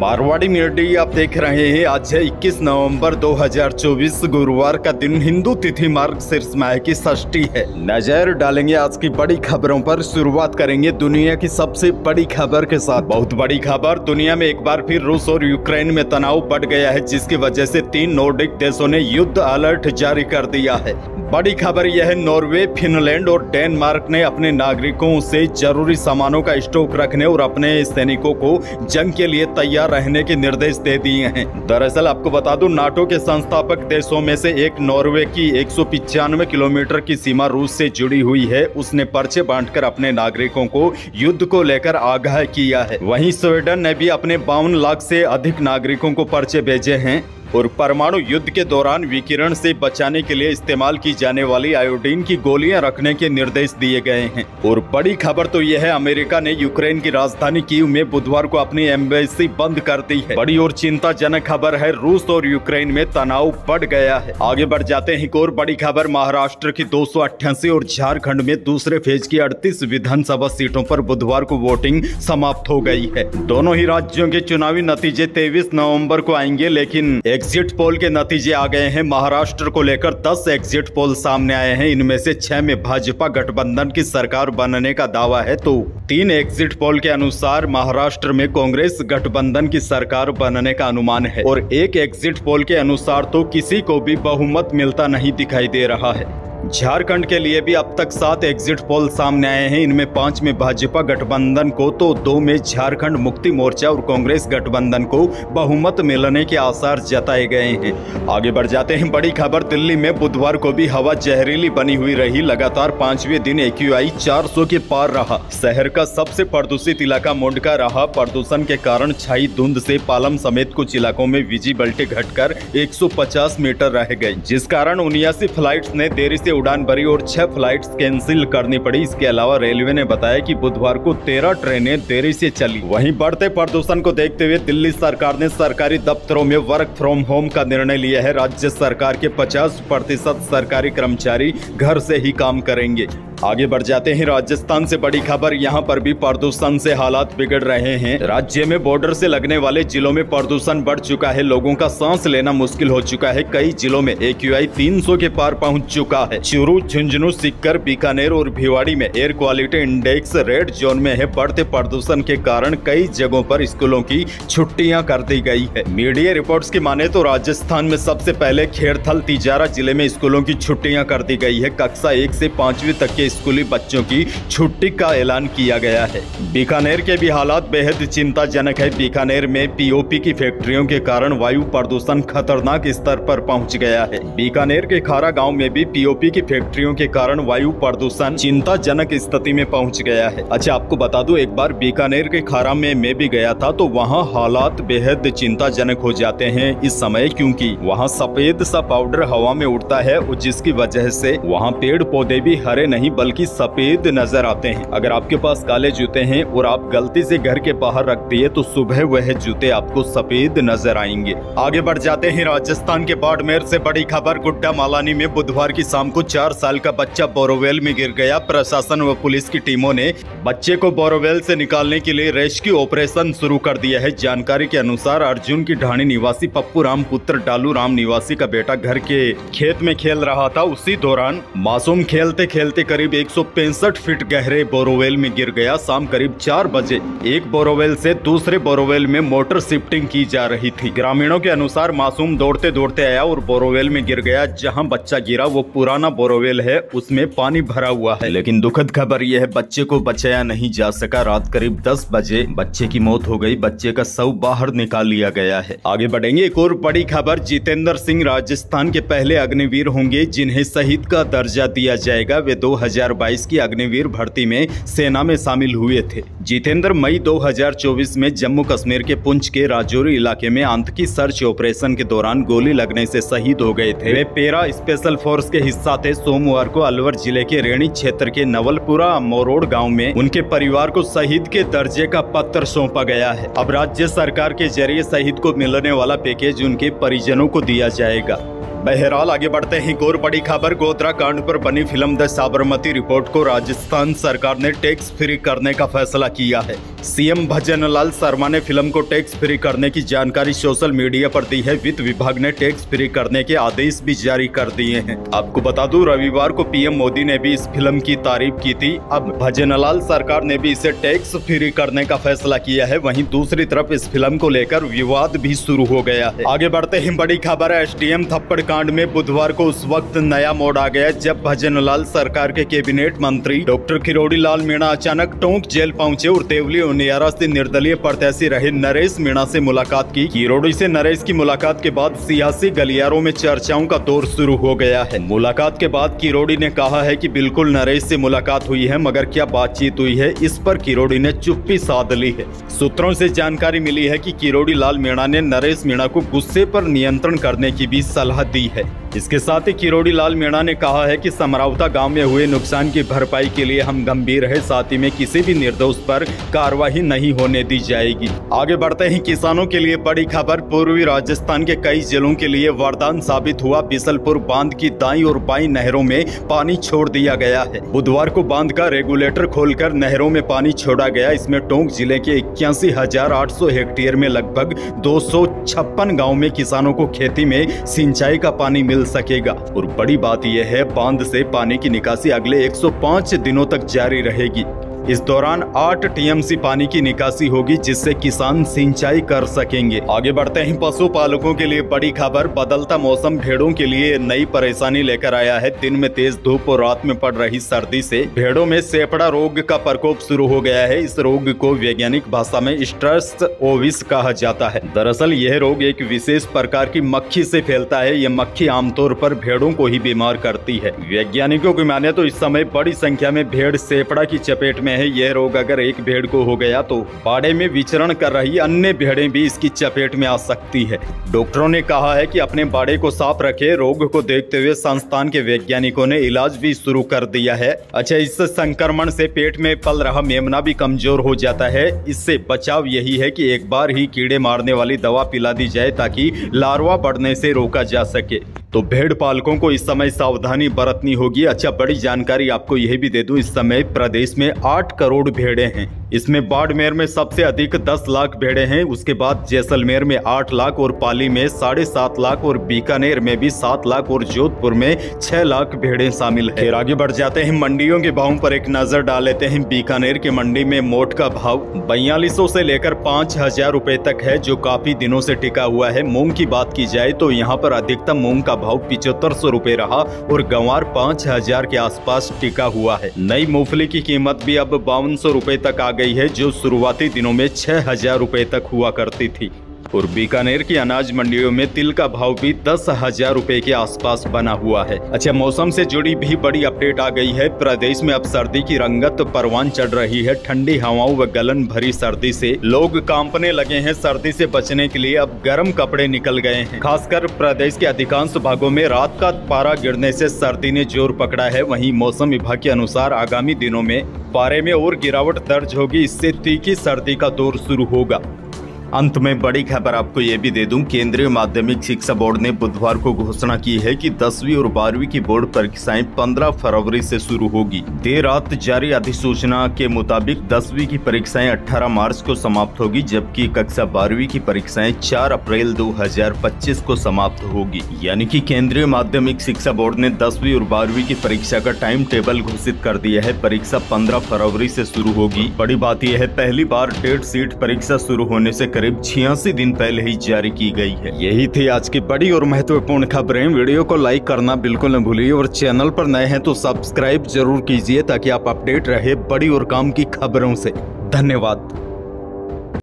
Marwari media आप देख रहे हैं। आज है 21 नवंबर 2024 गुरुवार का दिन। हिंदू तिथि मार्गशीर्ष माह की षष्ठी है। नजर डालेंगे आज की बड़ी खबरों पर। शुरुआत करेंगे दुनिया की सबसे बड़ी खबर के साथ। बहुत बड़ी खबर, दुनिया में एक बार फिर रूस और यूक्रेन में तनाव बढ़ गया है, जिसकी वजह से 3 नॉर्डिक देशों ने युद्ध अलर्ट जारी कर दिया है। बड़ी खबर यह है, नॉर्वे, फिनलैंड और डेनमार्क ने अपने नागरिकों से जरूरी सामानों का स्टॉक रखने और अपने सैनिकों को जंग के लिए तैयार रहने के निर्देश दे दिए हैं। दरअसल आपको बता दूं, नाटो के संस्थापक देशों में से एक नॉर्वे की 195 किलोमीटर की सीमा रूस से जुड़ी हुई है। उसने पर्चे बांटकर अपने नागरिकों को युद्ध को लेकर आगाह किया है। वहीं स्वीडन ने भी अपने 52 लाख से अधिक नागरिकों को पर्चे भेजे हैं और परमाणु युद्ध के दौरान विकिरण से बचाने के लिए इस्तेमाल की जाने वाली आयोडीन की गोलियां रखने के निर्देश दिए गए हैं। और बड़ी खबर तो यह है, अमेरिका ने यूक्रेन की राजधानी कीव में बुधवार को अपनी एम्बेसी बंद कर दी है। बड़ी और चिंताजनक खबर है, रूस और यूक्रेन में तनाव बढ़ गया है। आगे बढ़ जाते हैं। एक और बड़ी खबर, महाराष्ट्र की 288 और झारखंड में दूसरे फेज की 38 विधानसभा सीटों पर बुधवार को वोटिंग समाप्त हो गई है। दोनों ही राज्यों के चुनावी नतीजे 23 नवम्बर को आएंगे, लेकिन एग्जिट पोल के नतीजे आ गए हैं। महाराष्ट्र को लेकर 10 एग्जिट पोल सामने आए हैं। इनमें से 6 में भाजपा गठबंधन की सरकार बनने का दावा है, तो 3 एग्जिट पोल के अनुसार महाराष्ट्र में कांग्रेस गठबंधन की सरकार बनने का अनुमान है और एक एग्जिट पोल के अनुसार तो किसी को भी बहुमत मिलता नहीं दिखाई दे रहा है। झारखंड के लिए भी अब तक 7 एग्जिट पोल सामने आए हैं। इनमें 5 में भाजपा गठबंधन को तो 2 में झारखंड मुक्ति मोर्चा और कांग्रेस गठबंधन को बहुमत मिलने के आसार जताए गए हैं। आगे बढ़ जाते हैं। बड़ी खबर, दिल्ली में बुधवार को भी हवा जहरीली बनी हुई रही। लगातार 5वें दिन AQI 400 के पार रहा। शहर का सबसे प्रदूषित इलाका मुंडका रहा। प्रदूषण के कारण छाई धुंध से पालम समेत कुछ इलाकों में विजिबिलिटी घटकर 150 मीटर रह गई, जिस कारण 79 फ्लाइट्स ने देरी से उड़ान भरी और 6 फ्लाइट्स कैंसिल करनी पड़ी। इसके अलावा रेलवे ने बताया कि बुधवार को 13 ट्रेनें देरी से चली। वहीं बढ़ते प्रदूषण को देखते हुए दिल्ली सरकार ने सरकारी दफ्तरों में वर्क फ्रॉम होम का निर्णय लिया है। राज्य सरकार के 50% सरकारी कर्मचारी घर से ही काम करेंगे। आगे बढ़ जाते हैं। राजस्थान से बड़ी खबर, यहाँ पर भी प्रदूषण से हालात बिगड़ रहे हैं। राज्य में बॉर्डर से लगने वाले जिलों में प्रदूषण बढ़ चुका है। लोगों का सांस लेना मुश्किल हो चुका है। कई जिलों में AQI 300 के पार पहुंच चुका है। चूरू, झुंझुनू, सीकर, बीकानेर और भिवाड़ी में air quality index red zone में है। बढ़ते प्रदूषण के कारण कई जगहों पर स्कूलों की छुट्टियां कर दी गई है। मीडिया रिपोर्ट्स की माने तो राजस्थान में सबसे पहले खेड़थल, तिजारा जिले में स्कूलों की छुट्टियां कर दी गई है। कक्षा 1 से 5वीं तक के स्कूली बच्चों की छुट्टी का ऐलान किया गया है। बीकानेर के भी हालात बेहद चिंताजनक है। बीकानेर में POP की फैक्ट्रियों के कारण वायु प्रदूषण खतरनाक स्तर पर पहुंच गया है। बीकानेर के खारा गांव में भी POP की फैक्ट्रियों के कारण वायु प्रदूषण चिंताजनक स्थिति में पहुंच गया है। अच्छा, आपको बता दूं, एक बार बीकानेर के खारा में मैं भी गया था, तो वहां हालात बेहद चिंताजनक हो जाते हैं इस समय, क्योंकि वहां सफेद सा पाउडर हवा में उड़ता है और जिसकी वजह से वहां पेड़ पौधे भी हरे नहीं बल्कि सफेद नजर आते हैं। अगर आपके पास काले जूते हैं और आप गलती से घर के बाहर रख दिए तो सुबह वह जूते आपको सफेद नजर आएंगे। आगे बढ़ जाते हैं। राजस्थान के बाड़मेर से बड़ी खबर, गुड्डा मालानी में बुधवार की शाम को 4 साल का बच्चा बोरोवेल में गिर गया। प्रशासन व पुलिस की टीमों ने बच्चे को बोरोवेल से निकालने के लिए रेस्क्यू ऑपरेशन शुरू कर दिया है। जानकारी के अनुसार अर्जुन की ढाणी निवासी पप्पू राम पुत्र डालू राम निवासी का बेटा घर के खेत में खेल रहा था। उसी दौरान मासूम खेलते खेलते करीब 165 फीट गहरे बोरोवेल में गिर गया। शाम करीब 4 बजे एक बोरोवेल से दूसरे बोरोवेल में मोटर शिफ्टिंग की जा रही थी। ग्रामीणों के अनुसार मासूम दौड़ते दौड़ते आया और बोरोवेल में गिर गया। जहां बच्चा गिरा वो पुराना बोरोवेल है, उसमें पानी भरा हुआ है। लेकिन दुखद खबर यह है, बच्चे को बचाया नहीं जा सका। रात करीब 10 बजे बच्चे की मौत हो गई। बच्चे का शव बाहर निकाल लिया गया है। आगे बढ़ेंगे। एक और बड़ी खबर, जितेंद्र सिंह राजस्थान के पहले अग्निवीर होंगे जिन्हें शहीद का दर्जा दिया जाएगा। वे 2022 की अग्निवीर भर्ती में सेना में शामिल हुए थे। जितेंद्र मई 2024 में जम्मू कश्मीर के पुंछ के राजौरी इलाके में आतंकी सर्च ऑपरेशन के दौरान गोली लगने से शहीद हो गए थे। वे पैरा स्पेशल फोर्स के हिस्सा थे। सोमवार को अलवर जिले के रेणी क्षेत्र के नवलपुरा मोरोड गांव में उनके परिवार को शहीद के दर्जे का पत्र सौंपा गया है। अब राज्य सरकार के जरिए शहीद को मिलने वाला पैकेज उनके परिजनों को दिया जाएगा। बहरहाल आगे बढ़ते हैं। एक और बड़ी खबर, गोधरा कांड पर बनी फिल्म द साबरमती रिपोर्ट को राजस्थान सरकार ने टैक्स फ्री करने का फैसला किया है। सीएम भजन लाल शर्मा ने फिल्म को टैक्स फ्री करने की जानकारी सोशल मीडिया पर दी है। वित्त विभाग ने टैक्स फ्री करने के आदेश भी जारी कर दिए हैं। आपको बता दूं, रविवार को पीएम मोदी ने भी इस फिल्म की तारीफ की थी। अब भजन लाल सरकार ने भी इसे टैक्स फ्री करने का फैसला किया है। वहीं दूसरी तरफ इस फिल्म को लेकर विवाद भी शुरू हो गया है। आगे बढ़ते हैं। बड़ी खबर है, एसडीएम थप्पड़ कांड में बुधवार को उस वक्त नया मोड़ आ गया जब भजन लाल सरकार के कैबिनेट मंत्री डॉक्टर किरोड़ी लाल मीणा अचानक टोंक जेल पहुंचे और तेवली उनियारा से निर्दलीय प्रत्याशी रहे नरेश मीणा से मुलाकात की। किरोड़ी से नरेश की मुलाकात के बाद सियासी गलियारों में चर्चाओं का दौर शुरू हो गया है। मुलाकात के बाद किरोड़ी ने कहा है कि बिल्कुल नरेश से मुलाकात हुई है, मगर क्या बातचीत हुई है, इस पर किरोड़ी ने चुप्पी साध ली है। सूत्रों से जानकारी मिली है कि किरोड़ी लाल मीणा ने नरेश मीणा को गुस्से पर नियंत्रण करने की भी सलाह दी है। इसके साथ ही किरोड़ी लाल मीणा ने कहा है कि समरावता गांव में हुए नुकसान की भरपाई के लिए हम गंभीर है, साथ ही में किसी भी निर्दोष पर कार्रवाई नहीं होने दी जाएगी। आगे बढ़ते हैं। किसानों के लिए बड़ी खबर, पूर्वी राजस्थान के कई जिलों के लिए वरदान साबित हुआ। बिसलपुर बांध की दाईं और बाईं नहरों में पानी छोड़ दिया गया है। बुधवार को बांध का रेगुलेटर खोलकर नहरों में पानी छोड़ा गया। इसमें टोंक जिले के 81,800 हेक्टेयर में लगभग 256 गाँव में किसानों को खेती में सिंचाई का पानी मिल सकेगा। और बड़ी बात यह है, बांध से पानी की निकासी अगले 105 दिनों तक जारी रहेगी। इस दौरान 8 टीएमसी पानी की निकासी होगी, जिससे किसान सिंचाई कर सकेंगे। आगे बढ़ते हैं। पशुपालकों के लिए बड़ी खबर, बदलता मौसम भेड़ों के लिए नई परेशानी लेकर आया है। दिन में तेज धूप और रात में पड़ रही सर्दी से भेड़ों में सेपड़ा रोग का प्रकोप शुरू हो गया है। इस रोग को वैज्ञानिक भाषा में स्ट्रेस ओविस कहा जाता है। दरअसल यह रोग एक विशेष प्रकार की मक्खी से फैलता है। यह मक्खी आमतौर पर भेड़ों को ही बीमार करती है। वैज्ञानिकों की माने तो इस समय बड़ी संख्या में भेड़ सेपड़ा की चपेट में है। यह रोग अगर एक भेड़ को हो गया तो बाड़े में विचरण कर रही अन्य भेड़ें भी इसकी चपेट में आ सकती है। डॉक्टरों ने कहा है कि अपने बाड़े को साफ रखें। रोग को देखते हुए संस्थान के वैज्ञानिकों ने इलाज भी शुरू कर दिया है। अच्छा, इस संक्रमण से पेट में पल रहा मेमना भी कमजोर हो जाता है। इससे बचाव यही है कि एक बार ही कीड़े मारने वाली दवा पिला दी जाए ताकि लार्वा बढ़ने से रोका जा सके। तो भेड़ पालकों को इस समय सावधानी बरतनी होगी। अच्छा, बड़ी जानकारी आपको यह भी दे दूं, इस समय प्रदेश में 8 करोड़ भेड़ें हैं। इसमें बाड़मेर में सबसे अधिक 10 लाख भेड़ें हैं। उसके बाद जैसलमेर में 8 लाख और पाली में 7.5 लाख और बीकानेर में भी 7 लाख और जोधपुर में 6 लाख भेड़ें शामिल है। फिर आगे बढ़ जाते हैं। मंडियों के भावों पर एक नजर डाल लेते हैं। बीकानेर की मंडी में मोट का भाव 4200 से लेकर 5000 रुपए तक है, जो काफी दिनों से टिका हुआ है। मूंग की बात की जाए तो यहाँ पर अधिकतम मूंग का भाव 7500 रुपए रहा और गंवार 5000 के आसपास टिका हुआ है। नई मूंगफली की कीमत भी अब 5200 रुपए तक आ गई है, जो शुरुआती दिनों में 6000 रुपए तक हुआ करती थी। और बीकानेर की अनाज मंडियों में तिल का भाव भी 10,000 रुपए के आसपास बना हुआ है। अच्छा, मौसम से जुड़ी भी बड़ी अपडेट आ गई है। प्रदेश में अब सर्दी की रंगत परवान चढ़ रही है। ठंडी हवाओं व गलन भरी सर्दी से लोग कांपने लगे हैं। सर्दी से बचने के लिए अब गर्म कपड़े निकल गए हैं। खासकर प्रदेश के अधिकांश भागों में रात का पारा गिरने से सर्दी ने जोर पकड़ा है। वहीं मौसम विभाग के अनुसार आगामी दिनों में पारे में और गिरावट दर्ज होगी। इससे तीखी सर्दी का दौर शुरू होगा। अंत में बड़ी खबर आपको ये भी दे दूं, केंद्रीय माध्यमिक शिक्षा बोर्ड ने बुधवार को घोषणा की है कि 10वीं और 12वीं की बोर्ड परीक्षाएं 15 फरवरी से शुरू होगी। देर रात जारी अधिसूचना के मुताबिक 10वीं की परीक्षाएं 18 मार्च को समाप्त होगी, जबकि कक्षा 12वीं की परीक्षाएं 4 अप्रैल 2025 को समाप्त होगी। यानी कि केंद्रीय माध्यमिक शिक्षा बोर्ड ने 10वीं और 12वीं की परीक्षा का टाइम टेबल घोषित कर दिया है। परीक्षा 15 फरवरी से शुरू होगी। बड़ी बात यह है, पहली बार डेट शीट परीक्षा शुरू होने से करीब 86 दिन पहले ही जारी की गई है। यही थी आज की बड़ी और महत्वपूर्ण खबरें। वीडियो को लाइक करना बिल्कुल न भूलिए और चैनल पर नए हैं तो सब्सक्राइब जरूर कीजिए ताकि आप अपडेट रहे बड़ी और काम की खबरों से। धन्यवाद।